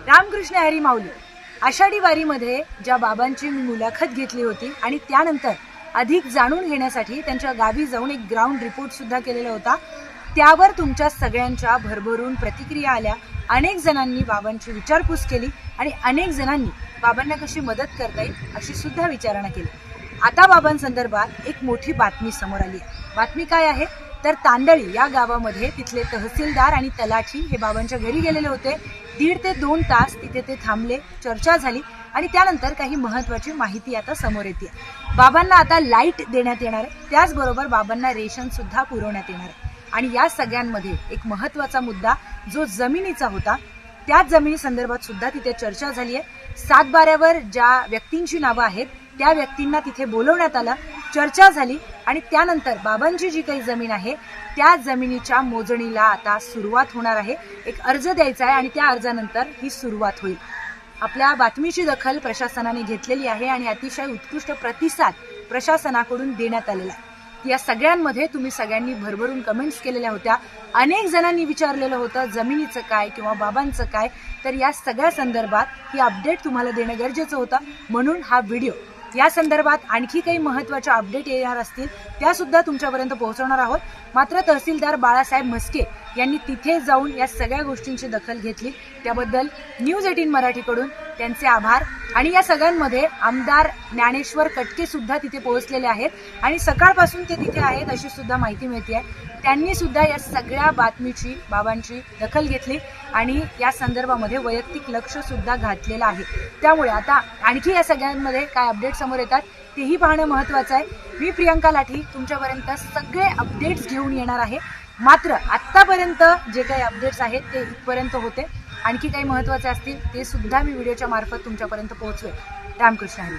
रामकृष्ण हरी माऊली आषाढी वारीमध्ये ज्या बाबांची मी मुलाखत घेतली होती आणि त्यानंतर अधिक जाणून घेण्यासाठी त्यांच्या गावी जाऊन एक ग्राउंड रिपोर्ट सुद्धा केलेला होता, त्यावर तुमच्या सगळ्यांच्या भरभरून प्रतिक्रिया आल्या। अनेक जणांनी बाबांची विचारपूस केली आणि अनेक जणांनी बाबांना कशी मदत करता येईल अशी सुद्धा विचारणा केली। आता बाबांसंदर्भात एक मोठी बातमी समोर आली आहे। बातमी काय आहे तर तांदळी या गावामध्ये तिथले तहसीलदार आणि तलाठी हे बाबांच्या घरी गेलेले होते। 1.5 ते 2 तास तिथे ते थांबले, चर्चा झाली आणि त्यानंतर काही महत्त्वाची माहिती आता समोर येते। बाबांना आता लाईट देण्यात येणार आहे, त्याचबरोबर बाबांना रेशन सुद्धा पुरवण्यात येणार आहे। आणि या सगळ्यांमध्ये एक महत्त्वाचा मुद्दा जो जमिनीचा होता, त्याच जमिनी संदर्भात सुद्धा तिथे चर्चा झाली आहे। 7/12वर ज्या व्यक्तींची नावं आहेत त्या व्यक्तींना तिथे बोलवण्यात आलं, चर्चा झाली आणि त्यानंतर बाबांची जी काही जमीन आहे त्या जमिनीच्या मोजणीला आता सुरुवात होणार आहे। एक अर्ज द्यायचा आहे आणि त्या अर्जानंतर ही सुरुवात होईल। आपल्या बातमीची दखल प्रशासनाने घेतलेली आहे आणि अतिशय उत्कृष्ट प्रतिसाद प्रशासनाकडून देण्यात आलेला आहे। या सगळ्यांमध्ये तुम्ही सगळ्यांनी भरभरून कमेंट्स केलेल्या होत्या। अनेक जणांनी विचारलेलं होतं जमिनीचं काय किंवा बाबांचं काय, तर या सगळ्या संदर्भात ही अपडेट तुम्हाला देणं गरजेचं होतं, म्हणून हा व्हिडिओ या संदर्भात आणखी काही महत्त्वाच्या अपडेट येणार असतील त्या सुद्धा तुमच्यापर्यंत पोहोचवणार आहोत। मात्र तहसीलदार बाळासाहेब म्हस्के यांनी तिथे जाऊन या सगळ्या गोष्टींची दखल घेतली, त्याबद्दल न्यूज 18 मराठीकडून त्यांचे आभार। आणि या सगळ्यांमध्ये आमदार ज्ञानेश्वर कटके सुद्धा तिथे पोहोचलेले आहेत आणि सकाळपासून ते तिथे आहेत अशी सुद्धा माहिती मिळते आहे। त्यांनी सुद्धा या सगळ्या बातमीची बाबांची दखल घेतली आणि या संदर्भामध्ये वैयक्तिक लक्ष सुद्धा घातलेलं आहे। त्यामुळे आता आणखी या सगळ्यांमध्ये काय अपडेट समोर येतात तेही पाहणं महत्त्वाचं आहे। मी प्रियंका लाठी तुमच्यापर्यंत सगळे अपडेट्स घेऊन येणार आहे। मात्र आत्तापर्यंत जे काही अपडेट्स आहेत ते इथपर्यंत होते, आणखी काही महत्त्वाचे असतील ते सुद्धा मी व्हिडिओच्या मार्फत तुमच्यापर्यंत पोहोचवेल। रामकृष्ण हरी।